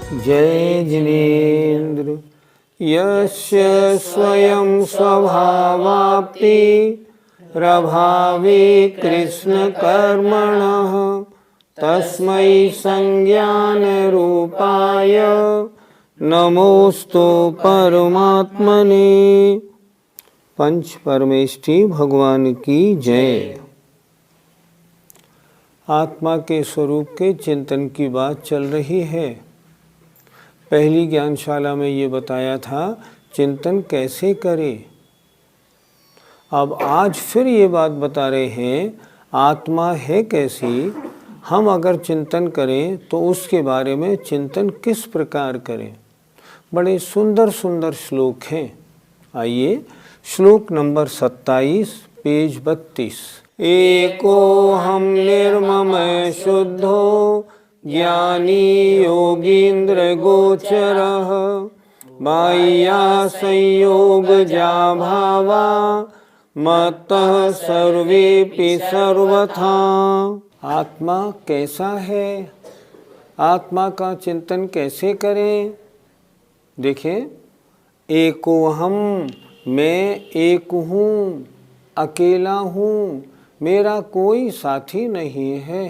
जय जिनेन्द्र। यस्य स्वयं स्वभावाप्ति प्रभावे कृष्ण कर्मणः तस्मै संज्ञान रूपाय नमोस्तु परमात्मने। पंच परमेष्ठी भगवान की जय। आत्मा के स्वरूप के चिंतन की बात चल रही है। पहली ज्ञानशाला में ये बताया था चिंतन कैसे करें। अब आज फिर ये बात बता रहे हैं आत्मा है कैसी, हम अगर चिंतन करें तो उसके बारे में चिंतन किस प्रकार करें। बड़े सुंदर सुंदर श्लोक हैं। आइए श्लोक नंबर 27 पेज 32। एको हम निर्मम शुद्धो ज्ञानी योगींद्र गोचरः माया संयोगजा भावा मत्तः सर्वेपि सर्वथा। आत्मा कैसा है, आत्मा का चिंतन कैसे करें। देखें, एको हम, मैं एक हूँ, अकेला हूँ, मेरा कोई साथी नहीं है।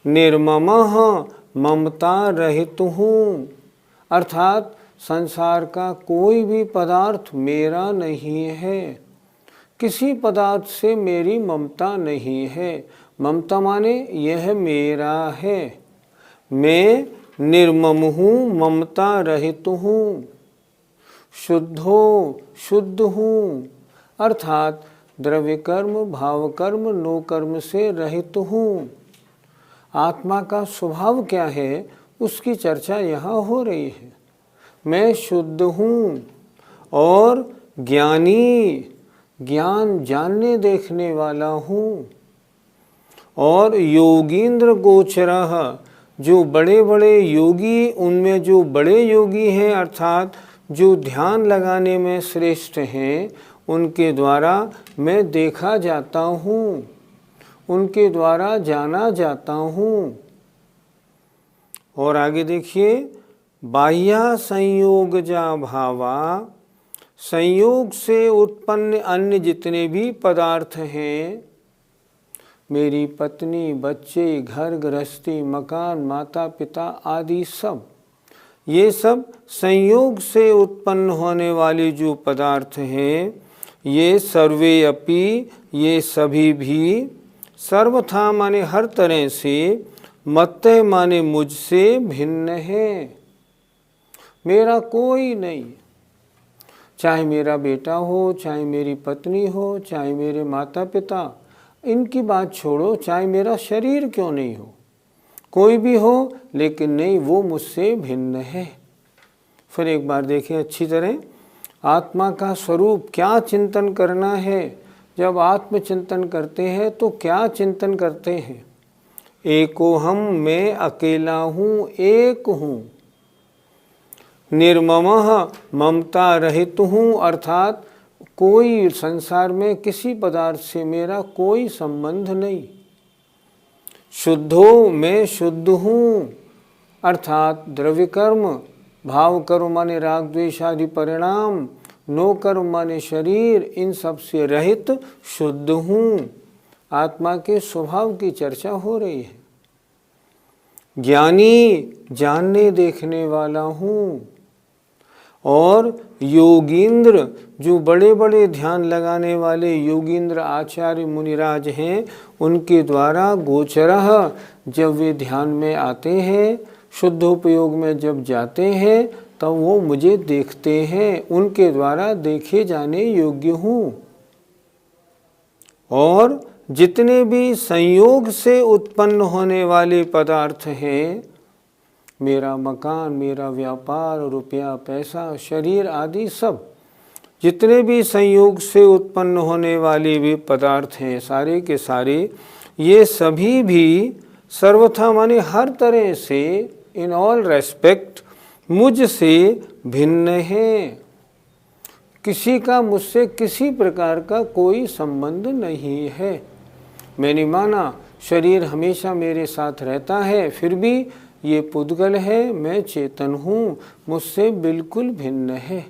निर्ममः, ममता रहित हूँ, अर्थात संसार का कोई भी पदार्थ मेरा नहीं है। किसी पदार्थ से मेरी ममता नहीं है। ममता माने यह मेरा है। मैं निर्मम हूँ, ममता रहित हूँ। शुद्धो, शुद्ध हूँ, अर्थात द्रव्य कर्म, भाव कर्म, नो कर्म से रहित हूँ। आत्मा का स्वभाव क्या है उसकी चर्चा यहाँ हो रही है। मैं शुद्ध हूँ और ज्ञानी, ज्ञान जानने देखने वाला हूँ। और योगींद्र गोचरः, जो बड़े बड़े योगी, उनमें जो बड़े योगी हैं अर्थात जो ध्यान लगाने में श्रेष्ठ हैं, उनके द्वारा मैं देखा जाता हूँ, उनके द्वारा जाना जाता हूँ। और आगे देखिए, बाह्य संयोगजा भावा, संयोग से उत्पन्न अन्य जितने भी पदार्थ हैं, मेरी पत्नी, बच्चे, घर गृहस्थी, मकान, माता पिता आदि सब, ये सब संयोग से उत्पन्न होने वाले जो पदार्थ हैं, ये सर्वे अपि, ये सभी भी, सर्वथा माने हर तरह से, मत्तः माने मुझसे भिन्न है। मेरा कोई नहीं, चाहे मेरा बेटा हो, चाहे मेरी पत्नी हो, चाहे मेरे माता पिता, इनकी बात छोड़ो, चाहे मेरा शरीर क्यों नहीं हो, कोई भी हो, लेकिन नहीं, वो मुझसे भिन्न है। फिर एक बार देखें अच्छी तरह, आत्मा का स्वरूप क्या चिंतन करना है। जब आत्मचिंतन करते हैं तो क्या चिंतन करते हैं। एको हम, मैं अकेला हूँ, एक हूँ। निर्ममः, ममता रहित हूँ, अर्थात कोई संसार में किसी पदार्थ से मेरा कोई संबंध नहीं। शुद्धो, मैं शुद्ध हूँ, अर्थात द्रव्य कर्म, भाव कर्म माने राग द्वेष आदि परिणाम, नो कर्म माने शरीर, इन सब से रहित शुद्ध हूँ। आत्मा के स्वभाव की चर्चा हो रही है। ज्ञानी, जानने देखने वाला हूँ। और योगींद्र, जो बड़े बड़े ध्यान लगाने वाले योगींद्र आचार्य मुनिराज हैं, उनके द्वारा गोचरः, जब वे ध्यान में आते हैं, शुद्धोपयोग में जब जाते हैं, तब वो मुझे देखते हैं, उनके द्वारा देखे जाने योग्य हूँ। और जितने भी संयोग से उत्पन्न होने वाले पदार्थ हैं, मेरा मकान, मेरा व्यापार, रुपया पैसा, शरीर आदि सब, जितने भी संयोग से उत्पन्न होने वाले भी पदार्थ हैं, सारे के सारे, ये सभी भी सर्वथा माने हर तरह से, इन ऑल रेस्पेक्ट, मुझसे भिन्न हैं। किसी का मुझसे किसी प्रकार का कोई संबंध नहीं है। मैंने माना शरीर हमेशा मेरे साथ रहता है, फिर भी ये पुद्गल है, मैं चेतन हूँ, मुझसे बिल्कुल भिन्न है।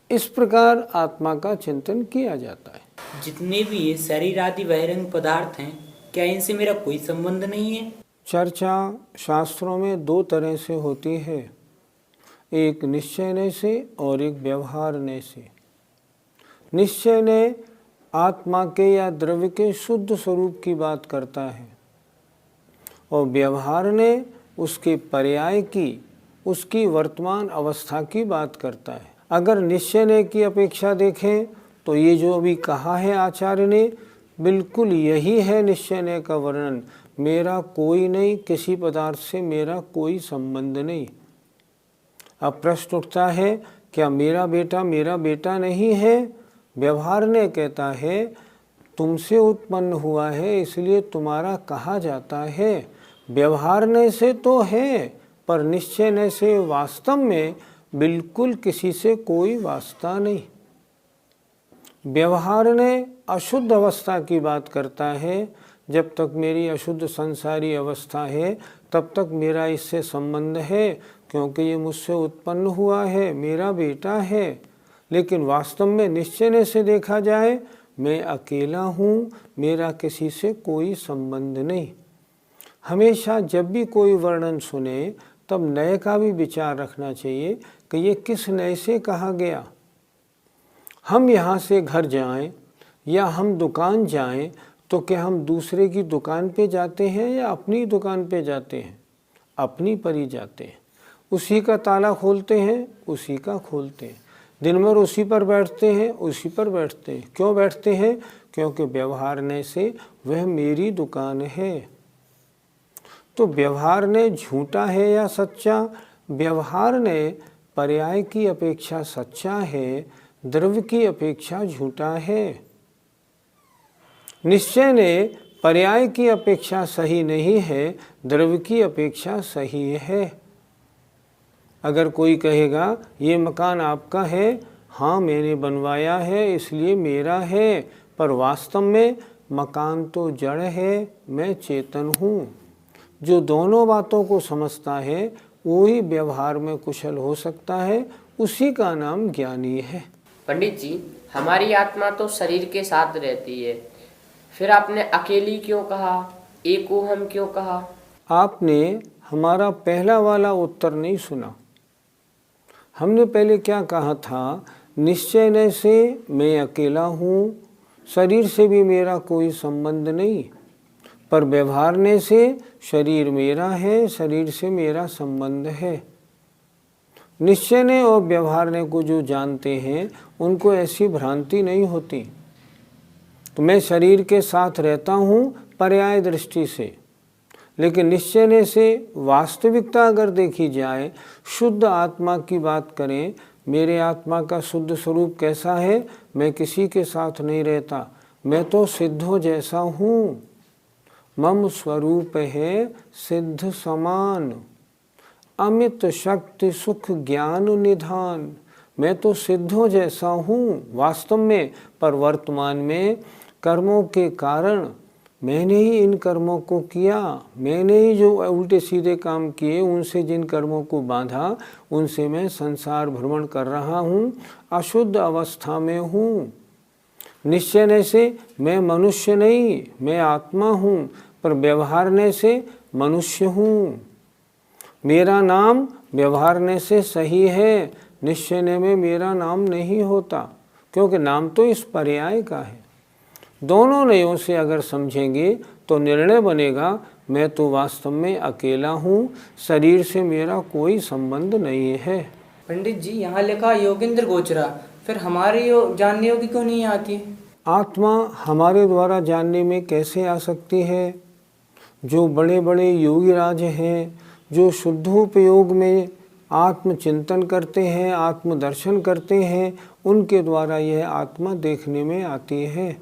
इस प्रकार आत्मा का चिंतन किया जाता है। जितने भी ये शरीर आदि बहिरंग पदार्थ हैं, क्या इनसे मेरा कोई संबंध नहीं है? चर्चा शास्त्रों में दो तरह से होती है, एक निश्चय से और एक व्यवहार से। निश्चय ने आत्मा के या द्रव्य के शुद्ध स्वरूप की बात करता है और व्यवहार ने उसके पर्याय की, उसकी वर्तमान अवस्था की बात करता है। अगर निश्चय की अपेक्षा देखें तो ये जो अभी कहा है आचार्य ने, बिल्कुल यही है निश्चय का वर्णन। मेरा कोई नहीं, किसी पदार्थ से मेरा कोई संबंध नहीं। अब प्रश्न उठता है, क्या मेरा बेटा नहीं है? व्यवहार ने कहता है तुमसे उत्पन्न हुआ है इसलिए तुम्हारा कहा जाता है। व्यवहार से तो है, पर निश्चय से वास्तव में बिल्कुल किसी से कोई वास्ता नहीं। व्यवहार ने अशुद्ध अवस्था की बात करता है। जब तक मेरी अशुद्ध संसारी अवस्था है तब तक मेरा इससे संबंध है, क्योंकि ये मुझसे उत्पन्न हुआ है, मेरा बेटा है। लेकिन वास्तव में निश्चय से देखा जाए मैं अकेला हूँ, मेरा किसी से कोई संबंध नहीं। हमेशा जब भी कोई वर्णन सुने तब नए का भी विचार रखना चाहिए कि ये किस नए से कहा गया। हम यहाँ से घर जाएं या हम दुकान जाएं तो क्या हम दूसरे की दुकान पे जाते हैं या अपनी दुकान पे जाते हैं? अपनी पर ही जाते हैं। उसी का ताला खोलते हैं, उसी का खोलते हैं। दिन भर उसी पर बैठते हैं, उसी पर बैठते हैं। क्यों बैठते हैं? क्योंकि व्यवहार से वह मेरी दुकान है। तो व्यवहार ने झूठा है या सच्चा? व्यवहार ने पर्याय की अपेक्षा सच्चा है, द्रव्य की अपेक्षा झूठा है। निश्चय ने पर्याय की अपेक्षा सही नहीं है, द्रव्य की अपेक्षा सही है। अगर कोई कहेगा ये मकान आपका है, हाँ मैंने बनवाया है इसलिए मेरा है, पर वास्तव में मकान तो जड़ है, मैं चेतन हूँ। जो दोनों बातों को समझता है वही व्यवहार में कुशल हो सकता है, उसी का नाम ज्ञानी है। पंडित जी, हमारी आत्मा तो शरीर के साथ रहती है, फिर आपने अकेली क्यों कहा, एको हम क्यों कहा? आपने हमारा पहला वाला उत्तर नहीं सुना। हमने पहले क्या कहा था? निश्चय से मैं अकेला हूँ, शरीर से भी मेरा कोई संबंध नहीं, पर व्यवहार से शरीर मेरा है, शरीर से मेरा संबंध है। निश्चय ने और व्यवहार ने को जो जानते हैं उनको ऐसी भ्रांति नहीं होती। तो मैं शरीर के साथ रहता हूँ पर्याय दृष्टि से, लेकिन निश्चय से वास्तविकता अगर देखी जाए, शुद्ध आत्मा की बात करें, मेरे आत्मा का शुद्ध स्वरूप कैसा है? मैं किसी के साथ नहीं रहता, मैं तो सिद्धों जैसा हूँ। मम स्वरूप है सिद्ध समान, अमित शक्ति सुख ज्ञान निधान। मैं तो सिद्धों जैसा हूँ वास्तव में, पर वर्तमान में कर्मों के कारण मैंने ही इन कर्मों को किया, मैंने ही जो उल्टे सीधे काम किए, उनसे जिन कर्मों को बांधा, उनसे मैं संसार भ्रमण कर रहा हूँ, अशुद्ध अवस्था में हूँ। निश्चय से मैं मनुष्य नहीं, मैं आत्मा हूँ, पर व्यवहार से मनुष्य हूँ। मेरा नाम व्यवहार से सही है, निश्चय में मेरा नाम नहीं होता, क्योंकि नाम तो इस पर्याय का है। दोनों नयों से अगर समझेंगे तो निर्णय बनेगा मैं तो वास्तव में अकेला हूँ, शरीर से मेरा कोई संबंध नहीं है। पंडित जी, यहाँ लिखा योगेंद्र गोचरा, फिर हमारे जानने योग्य क्यों नहीं आती? आत्मा हमारे द्वारा जानने में कैसे आ सकती है? जो बड़े बड़े योगी राज हैं, जो शुद्धोपयोग में आत्मचिंतन करते हैं, आत्मदर्शन करते हैं, उनके द्वारा यह आत्मा देखने में आती है,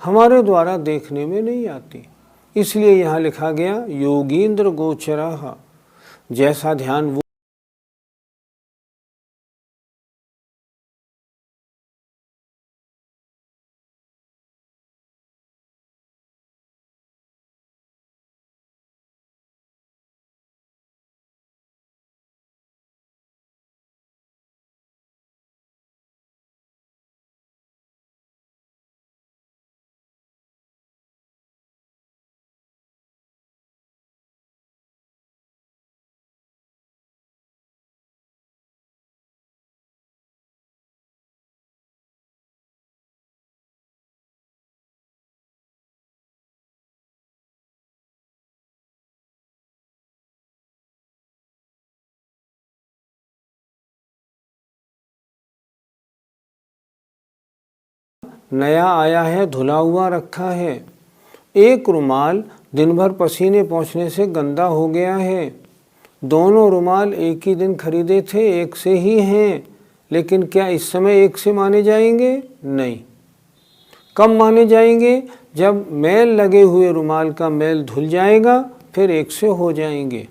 हमारे द्वारा देखने में नहीं आती। इसलिए यहाँ लिखा गया योगींद्र गोचरः, जैसा ध्यान नया आया है, धुला हुआ रखा है। एक रुमाल दिन भर पसीने पहुँचने से गंदा हो गया है। दोनों रुमाल एक ही दिन खरीदे थे, एक से ही हैं, लेकिन क्या इस समय एक से माने जाएंगे? नहीं। कब माने जाएंगे? जब मैल लगे हुए रुमाल का मैल धुल जाएगा, फिर एक से हो जाएंगे।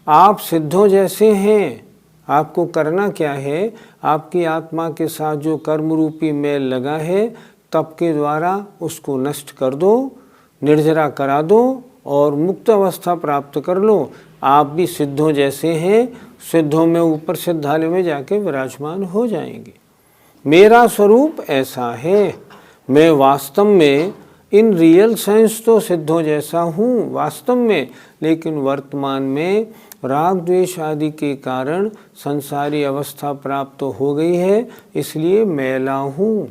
आप सिद्धों जैसे हैं। आपको करना क्या है? आपकी आत्मा के साथ जो कर्म रूपी मैल लगा है, तप के द्वारा उसको नष्ट कर दो, निर्जरा करा दो और मुक्त अवस्था प्राप्त कर लो। आप भी सिद्धों जैसे हैं। सिद्धों में ऊपर सिद्धालय में जाके विराजमान हो जाएंगे। मेरा स्वरूप ऐसा है। मैं वास्तव में इन रियल सेंस तो सिद्धों जैसा हूँ वास्तव में, लेकिन वर्तमान में राग द्वेष आदि के कारण संसारी अवस्था प्राप्त हो गई है, इसलिए मैला हूँ।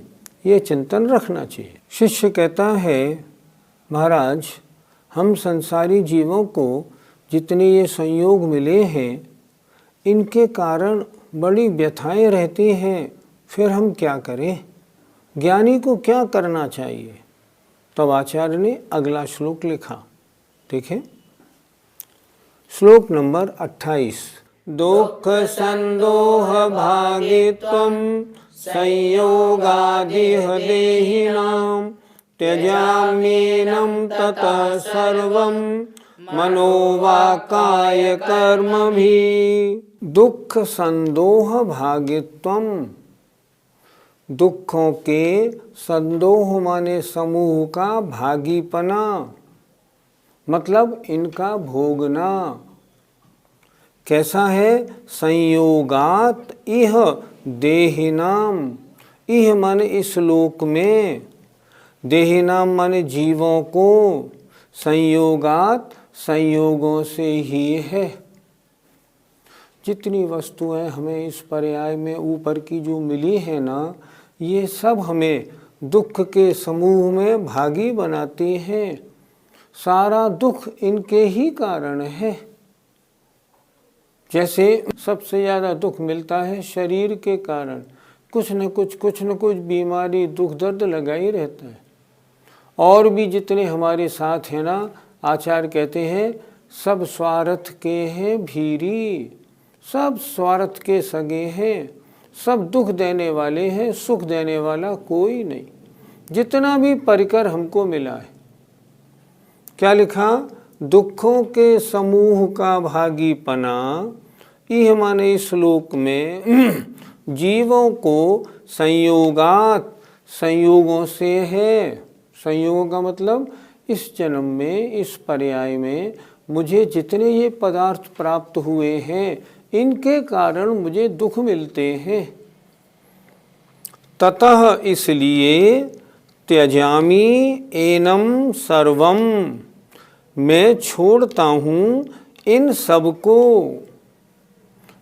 ये चिंतन रखना चाहिए। शिष्य कहता है, महाराज हम संसारी जीवों को जितने ये संयोग मिले हैं, इनके कारण बड़ी व्यथाएं रहती हैं, फिर हम क्या करें? ज्ञानी को क्या करना चाहिए? तब आचार्य ने अगला श्लोक लिखा। देखें, श्लोक नंबर 28। दुख संदोह भागित्वं संयोगादिह देहिनां त्यजाम्येनं ततः सर्वं मनोवाकाय कर्म भी। दुख संदोह भागित्वम, दुखों के संदोह माने समूह का भागीपना, मतलब इनका भोगना। कैसा है? संयोगात इह देहिनाम, इह माने इस लोक में, देहिनाम माने जीवों को, संयोगात संयोगों से ही है। जितनी वस्तुएं हमें इस पर्याय में ऊपर की जो मिली है ना, ये सब हमें दुख के समूह में भागी बनाती हैं। सारा दुख इनके ही कारण है। जैसे सबसे ज़्यादा दुख मिलता है शरीर के कारण, कुछ न कुछ बीमारी दुख दर्द लगा ही रहता है। और भी जितने हमारे साथ हैं ना, आचार्य कहते हैं सब स्वार्थ के हैं भीरी, सब स्वार्थ के सगे हैं, सब दुख देने वाले हैं, सुख देने वाला कोई नहीं। जितना भी परिकर हमको मिला है, क्या लिखा? दुखों के समूह का भागीपना, यह माने इस श्लोक में जीवों को संयोगात, संयोगों से है। संयोग का मतलब इस जन्म में, इस पर्याय में मुझे जितने ये पदार्थ प्राप्त हुए हैं, इनके कारण मुझे दुख मिलते हैं। ततः इसलिए त्यजामि एनम सर्वम, मैं छोड़ता हूँ इन सब को।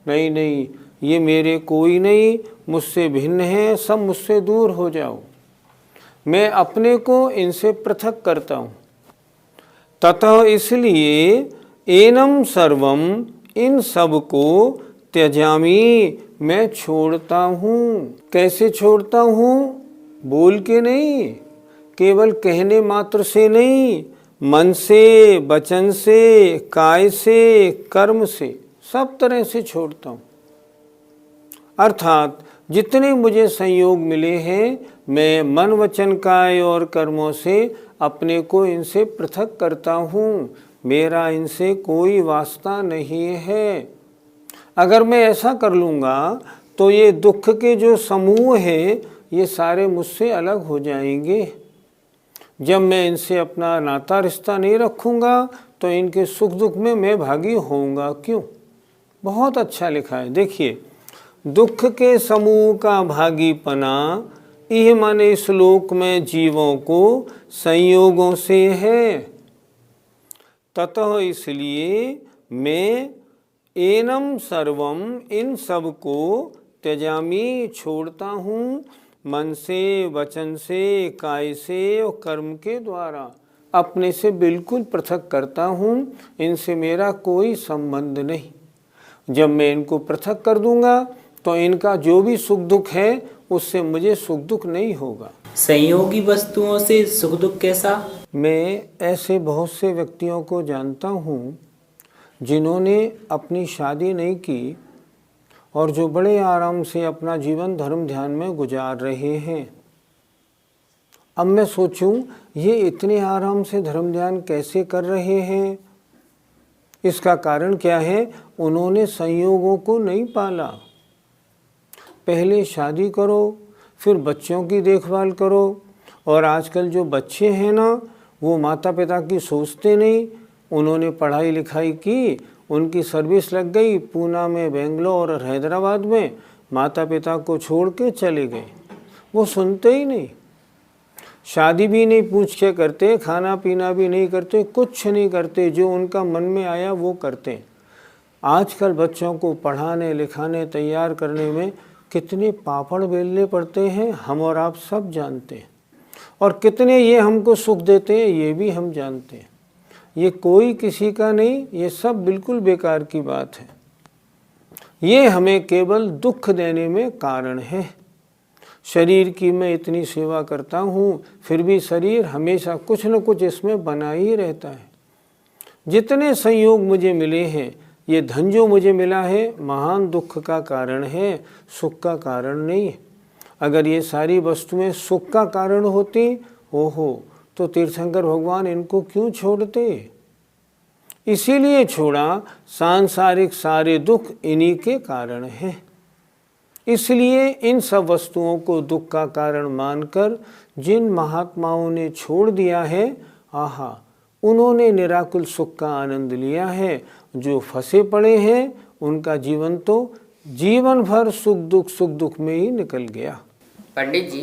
नहीं, ये मेरे कोई नहीं, मुझसे भिन्न है, सब मुझसे दूर हो जाओ। मैं अपने को इनसे पृथक करता हूँ। ततः इसलिए एनम सर्वम, इन सब को त्यजामि, मैं छोड़ता हूँ। कैसे छोड़ता हूँ? बोल के नहीं, केवल कहने मात्र से नहीं, मन से, वचन से, काय से, कर्म से, सब तरह से छोड़ता हूँ। अर्थात जितने मुझे संयोग मिले हैं, मैं मन वचन काय और कर्मों से अपने को इनसे पृथक करता हूँ। मेरा इनसे कोई वास्ता नहीं है। अगर मैं ऐसा कर लूँगा तो ये दुख के जो समूह हैं, ये सारे मुझसे अलग हो जाएंगे। जब मैं इनसे अपना नाता रिश्ता नहीं रखूँगा तो इनके सुख दुख में मैं भागी होऊंगा क्यों? बहुत अच्छा लिखा है। देखिए, दुख के समूह का भागीपना, यह माने इस श्लोक में जीवों को संयोगों से है। ततः इसलिए मैं एनम सर्वम, इन सब को त्यजामि, छोड़ता हूँ, मन से, वचन से, काय से और कर्म के द्वारा अपने से बिल्कुल पृथक करता हूँ। इनसे मेरा कोई संबंध नहीं। जब मैं इनको पृथक कर दूंगा तो इनका जो भी सुख दुख है, उससे मुझे सुख दुख नहीं होगा। संयोगी वस्तुओं से सुख दुख कैसा? मैं ऐसे बहुत से व्यक्तियों को जानता हूँ जिन्होंने अपनी शादी नहीं की और जो बड़े आराम से अपना जीवन धर्म ध्यान में गुजार रहे हैं। अब मैं सोचूं ये इतने आराम से धर्म ध्यान कैसे कर रहे हैं? इसका कारण क्या है? उन्होंने संयोगों को नहीं पाला। पहले शादी करो, फिर बच्चों की देखभाल करो। और आजकल जो बच्चे हैं ना, वो माता पिता की सोचते नहीं। उन्होंने पढ़ाई लिखाई की, उनकी सर्विस लग गई पूना में, बेंगलोर और हैदराबाद में, माता पिता को छोड़ के चले गए। वो सुनते ही नहीं, शादी भी नहीं पूछ के करते, खाना पीना भी नहीं करते, कुछ नहीं करते, जो उनका मन में आया वो करते। आजकल बच्चों को पढ़ाने लिखाने तैयार करने में कितने पापड़ बेलने पड़ते हैं, हम और आप सब जानते हैं। और कितने ये हमको सुख देते हैं, ये भी हम जानते हैं। ये कोई किसी का नहीं, ये सब बिल्कुल बेकार की बात है। ये हमें केवल दुख देने में कारण है। शरीर की मैं इतनी सेवा करता हूँ, फिर भी शरीर हमेशा कुछ न कुछ इसमें बना ही रहता है। जितने संयोग मुझे मिले हैं, ये धन जो मुझे मिला है महान दुख का कारण है, सुख का कारण नहीं है। अगर ये सारी वस्तुएं सुख का कारण होती, ओहो, तो तीर्थंकर भगवान इनको क्यों छोड़ते? इसीलिए छोड़ा, सांसारिक सारे दुख इन्हीं के कारण हैं। इसलिए इन सब वस्तुओं को दुख का कारण मानकर जिन महात्माओं ने छोड़ दिया है, आहा, उन्होंने निराकुल सुख का आनंद लिया है। जो फंसे पड़े हैं उनका जीवन तो जीवन भर सुख दुख में ही निकल गया। पंडित जी,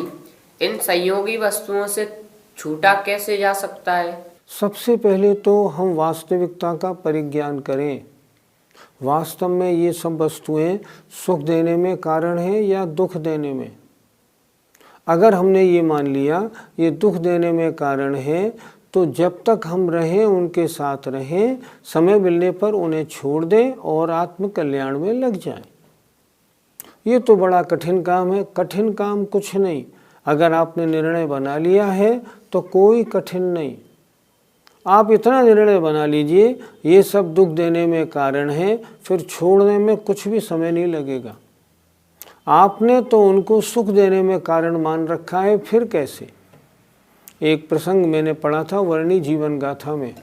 इन संयोगी वस्तुओं से छूटा कैसे जा सकता है? सबसे पहले तो हम वास्तविकता का परिज्ञान करें। वास्तव में ये सब वस्तुएं सुख देने में कारण है या दुख देने में? अगर हमने ये मान लिया ये दुख देने में कारण है, तो जब तक हम रहें उनके साथ रहें, समय मिलने पर उन्हें छोड़ दें और आत्म कल्याण में लग जाएं। ये तो बड़ा कठिन काम है। कठिन काम कुछ नहीं। अगर आपने निर्णय बना लिया है तो कोई कठिन नहीं। आप इतना निर्णय बना लीजिए ये सब दुख देने में कारण है, फिर छोड़ने में कुछ भी समय नहीं लगेगा। आपने तो उनको सुख देने में कारण मान रखा है, फिर कैसे? एक प्रसंग मैंने पढ़ा था वर्णी जीवन गाथा में।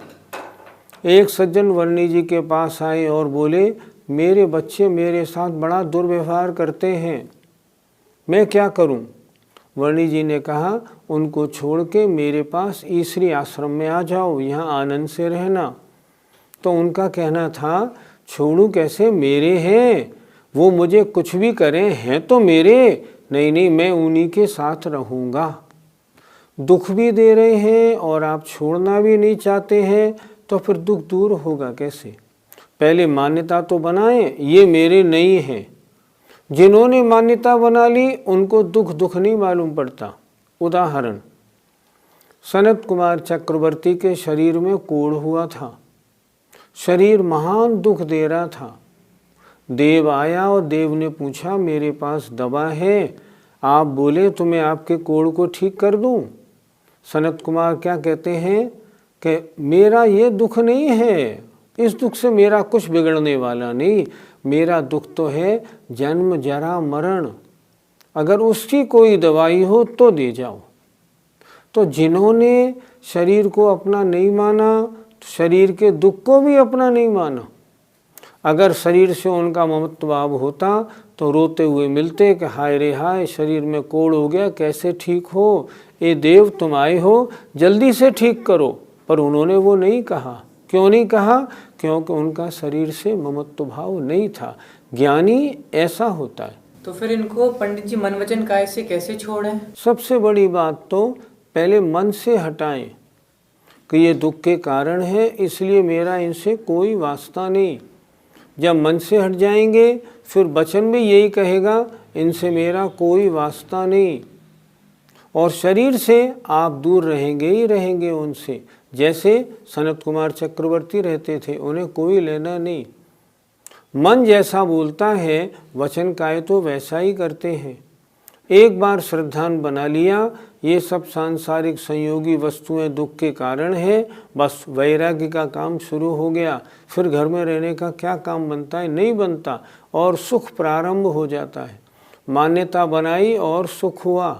एक सज्जन वर्णी जी के पास आए और बोले, मेरे बच्चे मेरे साथ बड़ा दुर्व्यवहार करते हैं, मैं क्या करूं? वर्णी जी ने कहा, उनको छोड़ के मेरे पास ईश्वरी आश्रम में आ जाओ, यहाँ आनंद से रहना। तो उनका कहना था, छोड़ू कैसे, मेरे हैं, वो मुझे कुछ भी करें, हैं तो मेरे। नहीं, मैं उन्हीं के साथ रहूँगा। दुख भी दे रहे हैं और आप छोड़ना भी नहीं चाहते हैं, तो फिर दुख दूर होगा कैसे? पहले मान्यता तो बनाएं, ये मेरे नहीं हैं। जिन्होंने मान्यता बना ली उनको दुख नहीं मालूम पड़ता। उदाहरण, सनत कुमार चक्रवर्ती के शरीर में कोढ़ हुआ था। शरीर महान दुख दे रहा था। देव आया और देव ने पूछा, मेरे पास दवा है, आप बोले तो मैं आपके कोढ़ को ठीक कर दूं। सनत कुमार क्या कहते हैं कि मेरा ये दुख नहीं है, इस दुख से मेरा कुछ बिगड़ने वाला नहीं। मेरा दुख तो है जन्म जरा मरण, अगर उसकी कोई दवाई हो तो दे जाओ। तो जिन्होंने शरीर को अपना नहीं माना, शरीर के दुख को भी अपना नहीं माना। अगर शरीर से उनका ममत्व भाव होता तो रोते हुए मिलते कि हाय रे हाय, शरीर में कोढ़ हो गया, कैसे ठीक हो? ये देव तुम आए हो, जल्दी से ठीक करो। पर उन्होंने वो नहीं कहा। क्यों नहीं कहा? क्योंकि उनका शरीर से ममत्व भाव नहीं था। ज्ञानी ऐसा होता है। तो फिर इनको पंडित जी मन वचन काया से कैसे छोड़ें? सबसे बड़ी बात तो पहले मन से हटाएं कि ये दुख के कारण है, इसलिए मेरा इनसे कोई वास्ता नहीं। जब मन से हट जाएंगे फिर वचन भी यही कहेगा, इनसे मेरा कोई वास्ता नहीं। और शरीर से आप दूर रहेंगे ही रहेंगे उनसे। जैसे सनत कुमार चक्रवर्ती रहते थे, उन्हें कोई लेना नहीं। मन जैसा बोलता है वचन काय तो वैसा ही करते हैं। एक बार श्रद्धान बना लिया ये सब सांसारिक संयोगी वस्तुएं दुख के कारण है। बस वैराग्य का काम शुरू हो गया, फिर घर में रहने का क्या काम बनता है? नहीं बनता, और सुख प्रारंभ हो जाता है। मान्यता बनाई और सुख हुआ।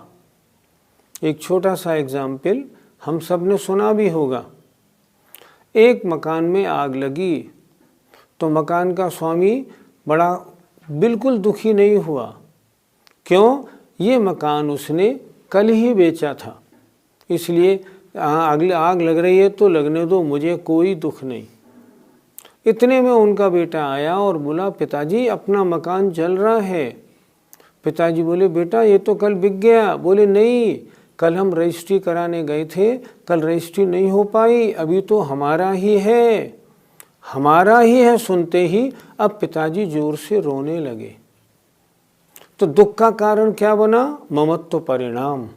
एक छोटा सा एग्जाम्पल हम सब ने सुना भी होगा। एक मकान में आग लगी तो मकान का स्वामी बड़ा बिल्कुल दुखी नहीं हुआ। क्यों? ये मकान उसने कल ही बेचा था, इसलिए आग लग रही है तो लगने दो, मुझे कोई दुख नहीं। इतने में उनका बेटा आया और बोला, पिताजी अपना मकान जल रहा है। पिताजी बोले, बेटा ये तो कल बिक गया। बोले, नहीं, कल हम रजिस्ट्री कराने गए थे, कल रजिस्ट्री नहीं हो पाई, अभी तो हमारा ही है, हमारा ही है। सुनते ही अब पिताजी जोर से रोने लगे। तो दुख का कारण क्या बना? ममत्व परिणाम।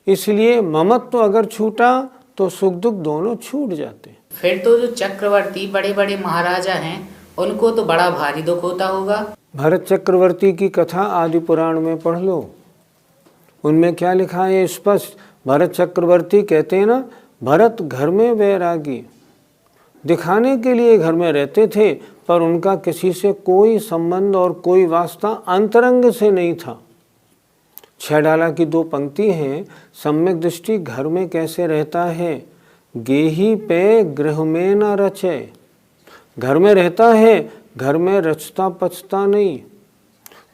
इसलिए ममत्व अगर छूटा तो सुख दुख दोनों छूट जाते। फिर तो जो चक्रवर्ती बड़े बड़े महाराजा हैं उनको तो बड़ा भारी दुख होता होगा। भरत चक्रवर्ती की कथा आदि पुराण में पढ़ लो, उनमें क्या लिखा है स्पष्ट। भरत चक्रवर्ती कहते हैं ना, भरत घर में वैरागी, दिखाने के लिए घर में रहते थे, पर उनका किसी से कोई संबंध और कोई वास्ता अंतरंग से नहीं था। 6 डाला की 2 पंक्ति हैं। सम्यक दृष्टि घर में कैसे रहता है? गेही पे गृह में न रचे। घर में रहता है, घर में रचता पचता नहीं।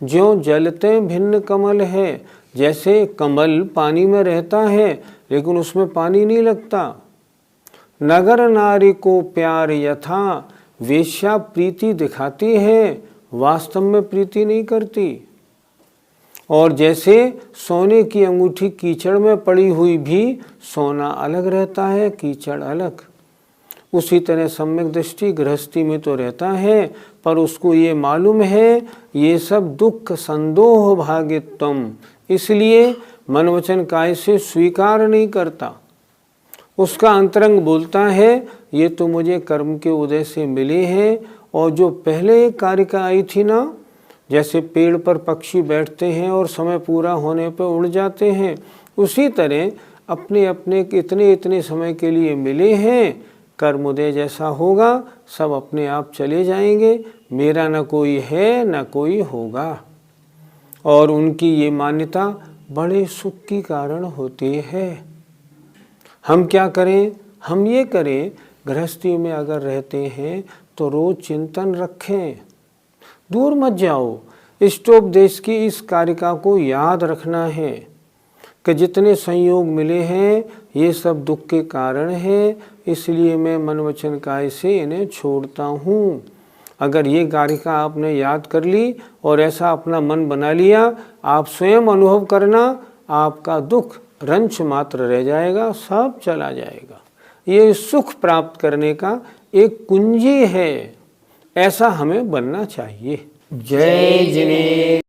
ज्यों जलते भिन्न कमल है, जैसे कमल पानी में रहता है लेकिन उसमें पानी नहीं लगता। नगर नारी को प्यार यथा, वेश्या प्रीति दिखाती है, वास्तव में प्रीति नहीं करती। और जैसे सोने की अंगूठी कीचड़ में पड़ी हुई भी सोना अलग रहता है, कीचड़ अलग, उसी तरह सम्यक दृष्टि गृहस्थी में तो रहता है, पर उसको ये मालूम है ये सब दुख संदोह भागित्वम, इसलिए मन वचन काय से स्वीकार नहीं करता। उसका अंतरंग बोलता है ये तो मुझे कर्म के उदय से मिले हैं। और जो पहले एक कारिका आई थी ना, जैसे पेड़ पर पक्षी बैठते हैं और समय पूरा होने पर उड़ जाते हैं, उसी तरह अपने अपने इतने इतने समय के लिए मिले हैं। कर्मोदय जैसा होगा सब अपने आप चले जाएंगे, मेरा न कोई है न कोई होगा। और उनकी ये मान्यता बड़े सुख की कारण होती है। हम क्या करें? हम ये करें, गृहस्थी में अगर रहते हैं तो रोज चिंतन रखें, दूर मत जाओ। इष्टोपदेश की इस कारिका को याद रखना है कि जितने संयोग मिले हैं ये सब दुख के कारण है, इसलिए मैं मन वचन काय से इन्हें छोड़ता हूँ। अगर ये कारिका आपने याद कर ली और ऐसा अपना मन बना लिया, आप स्वयं अनुभव करना, आपका दुख रंच मात्र रह जाएगा, सब चला जाएगा। ये सुख प्राप्त करने का एक कुंजी है, ऐसा हमें बनना चाहिए। जय जिनेन्द्र।